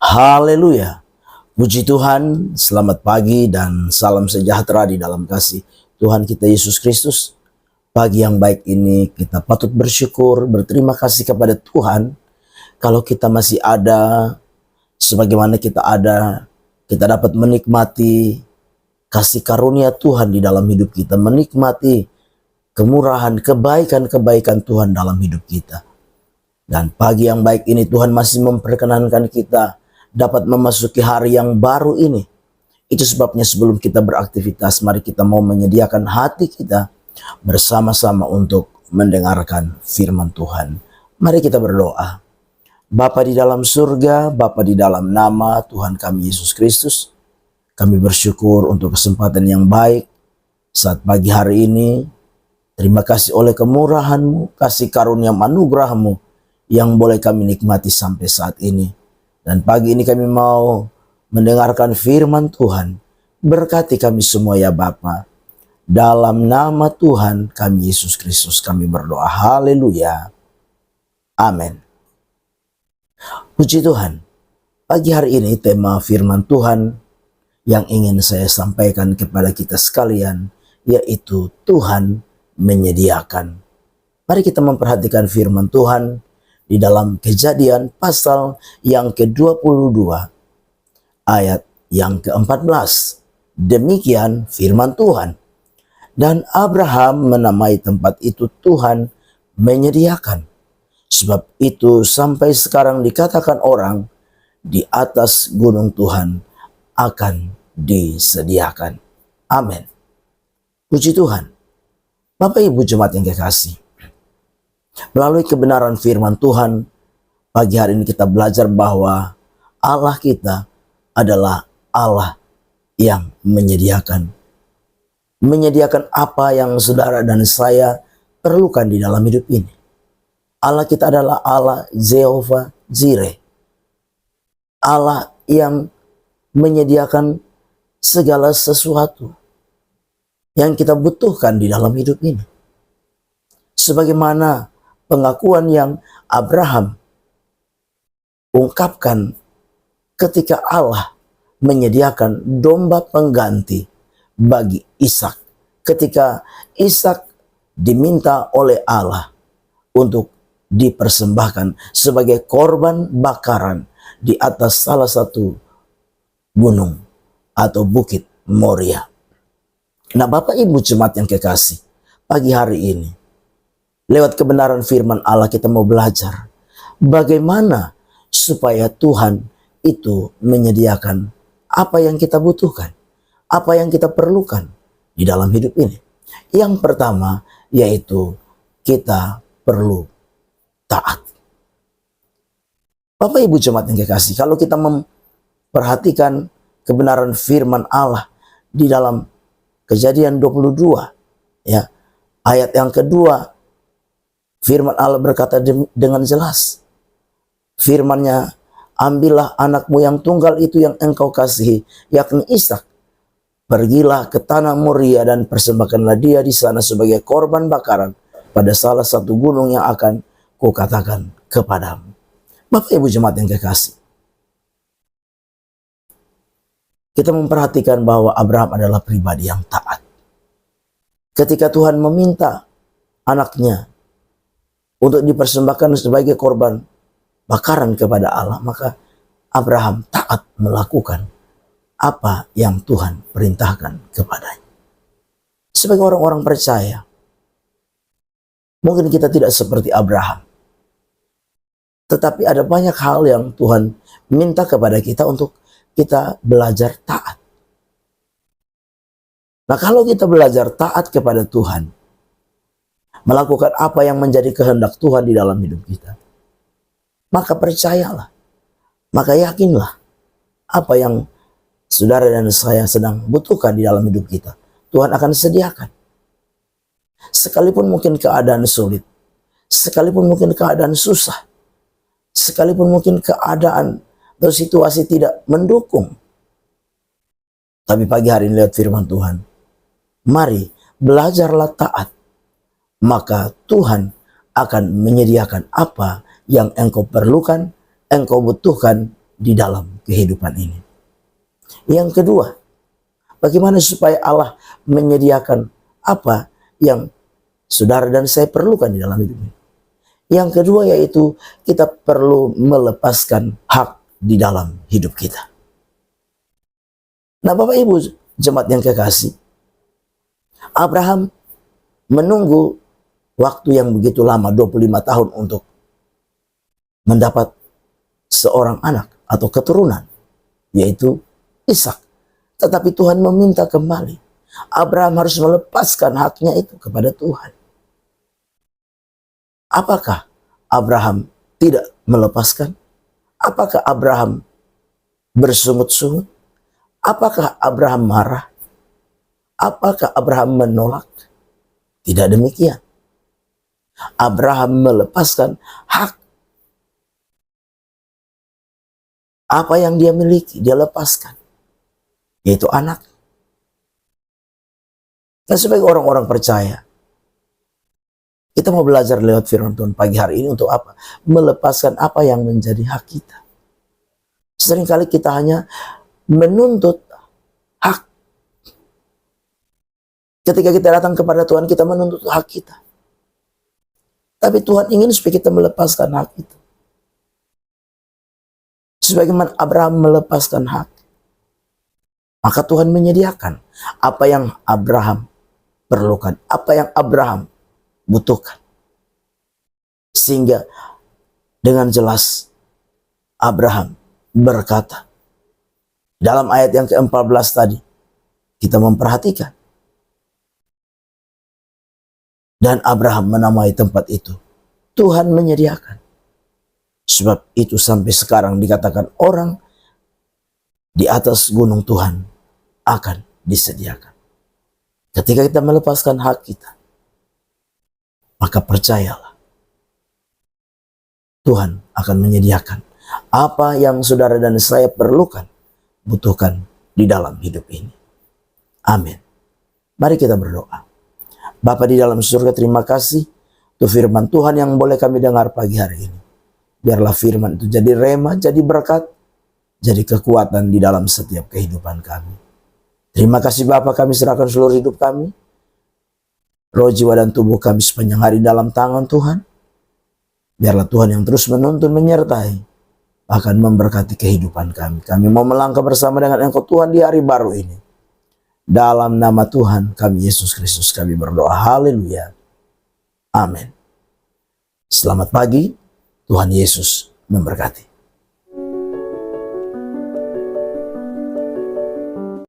Haleluya. Puji Tuhan, selamat pagi dan salam sejahtera di dalam kasih Tuhan kita Yesus Kristus. Pagi yang baik ini kita patut bersyukur, berterima kasih kepada Tuhan. Kalau kita masih ada, sebagaimana kita dapat menikmati kasih karunia Tuhan di dalam hidup kita. Menikmati kemurahan, kebaikan-kebaikan Tuhan dalam hidup kita. Dan pagi yang baik ini Tuhan masih memperkenankan kita dapat memasuki hari yang baru ini. Itu sebabnya sebelum kita beraktivitas, mari kita mau menyediakan hati kita bersama-sama untuk mendengarkan firman Tuhan. Mari kita berdoa. Bapa di dalam surga, Bapa di dalam nama Tuhan kami Yesus Kristus, kami bersyukur untuk kesempatan yang baik saat pagi hari ini. Terima kasih oleh kemurahan-Mu, kasih karunia anugerah-Mu yang boleh kami nikmati sampai saat ini. Dan pagi ini kami mau mendengarkan firman Tuhan. Berkati kami semua ya Bapa. Dalam nama Tuhan kami Yesus Kristus kami berdoa. Haleluya. Amin. Puji Tuhan. Pagi hari ini tema firman Tuhan yang ingin saya sampaikan kepada kita sekalian, yaitu Tuhan menyediakan. Mari kita memperhatikan firman Tuhan di dalam Kejadian pasal yang ke-22 ayat yang ke-14. Demikian firman Tuhan. Dan Abraham menamai tempat itu Tuhan menyediakan. Sebab itu sampai sekarang dikatakan orang, di atas gunung Tuhan akan disediakan. Amin. Puji Tuhan. Bapak Ibu jemaat yang kekasih, melalui kebenaran firman Tuhan, pagi hari ini kita belajar bahwa Allah kita adalah Allah yang menyediakan. Menyediakan apa yang saudara dan saya perlukan di dalam hidup ini. Allah kita adalah Allah Jehovah Jireh. Allah yang menyediakan segala sesuatu yang kita butuhkan di dalam hidup ini. Sebagaimana pengakuan yang Abraham ungkapkan ketika Allah menyediakan domba pengganti bagi Ishak. Ketika Ishak diminta oleh Allah untuk dipersembahkan sebagai korban bakaran di atas salah satu gunung atau bukit Moria. Nah Bapak Ibu jemaat yang kekasih, pagi hari ini lewat kebenaran firman Allah kita mau belajar bagaimana supaya Tuhan itu menyediakan apa yang kita butuhkan, apa yang kita perlukan di dalam hidup ini. Yang pertama yaitu kita perlu taat. Bapak Ibu jemaat yang kekasih, kalau kita memperhatikan kebenaran firman Allah di dalam Kejadian 22 ya, ayat yang kedua, firman Allah berkata dengan jelas. Firman-Nya, ambillah anakmu yang tunggal itu yang engkau kasihi, yakni Ishak. Pergilah ke tanah Moria dan persembahkanlah dia di sana sebagai korban bakaran pada salah satu gunung yang akan kukatakan kepadamu. Bapak Ibu jemaat yang kekasih, kita memperhatikan bahwa Abraham adalah pribadi yang taat. Ketika Tuhan meminta anaknya untuk dipersembahkan sebagai korban bakaran kepada Allah, maka Abraham taat melakukan apa yang Tuhan perintahkan kepadanya. Sebagai orang-orang percaya, mungkin kita tidak seperti Abraham, tetapi ada banyak hal yang Tuhan minta kepada kita untuk kita belajar taat. Nah, kalau kita belajar taat kepada Tuhan, melakukan apa yang menjadi kehendak Tuhan di dalam hidup kita, maka percayalah, maka yakinlah apa yang saudara dan saya sedang butuhkan di dalam hidup kita, Tuhan akan sediakan. Sekalipun mungkin keadaan sulit, sekalipun mungkin keadaan susah, sekalipun mungkin keadaan atau situasi tidak mendukung, tapi pagi hari ini lihat firman Tuhan, mari belajarlah taat, maka Tuhan akan menyediakan apa yang engkau perlukan, engkau butuhkan di dalam kehidupan ini. Yang kedua, bagaimana supaya Allah menyediakan apa yang saudara dan saya perlukan di dalam hidup ini. Yang kedua yaitu kita perlu melepaskan hak di dalam hidup kita. Nah, Bapak Ibu jemaat yang kekasih, Abraham menunggu waktu yang begitu lama, 25 tahun untuk mendapat seorang anak atau keturunan, yaitu Ishak. Tetapi Tuhan meminta kembali. Abraham harus melepaskan haknya itu kepada Tuhan. Apakah Abraham tidak melepaskan? Apakah Abraham bersungut-sungut? Apakah Abraham marah? Apakah Abraham menolak? Tidak demikian. Abraham melepaskan hak. Apa yang dia miliki, dia lepaskan. Yaitu anak. Dan sebagai orang-orang percaya, kita mau belajar lewat firman Tuhan pagi hari ini untuk apa? Melepaskan apa yang menjadi hak kita. Seringkali kita hanya menuntut hak. Ketika kita datang kepada Tuhan, kita menuntut hak kita. Tapi Tuhan ingin supaya kita melepaskan hak itu. Sebagaimana Abraham melepaskan hak, maka Tuhan menyediakan apa yang Abraham perlukan, apa yang Abraham butuhkan. Sehingga dengan jelas Abraham berkata, dalam ayat yang ke-14 tadi, kita memperhatikan. Dan Abraham menamai tempat itu, Tuhan menyediakan. Sebab itu sampai sekarang dikatakan orang di atas gunung Tuhan akan disediakan. Ketika kita melepaskan hak kita, maka percayalah, Tuhan akan menyediakan apa yang saudara dan saya perlukan, butuhkan di dalam hidup ini. Amin. Mari kita berdoa. Bapa di dalam surga, terima kasih untuk firman Tuhan yang boleh kami dengar pagi hari ini. Biarlah firman itu jadi rema, jadi berkat, jadi kekuatan di dalam setiap kehidupan kami. Terima kasih Bapa, kami serahkan seluruh hidup kami, roh, jiwa, dan tubuh kami sepanjang hari dalam tangan Tuhan. Biarlah Tuhan yang terus menuntun, menyertai, bahkan memberkati kehidupan kami. Kami mau melangkah bersama dengan Engkau Tuhan di hari baru ini. Dalam nama Tuhan kami Yesus Kristus kami berdoa. Haleluya. Amin. Selamat pagi. Tuhan Yesus memberkati.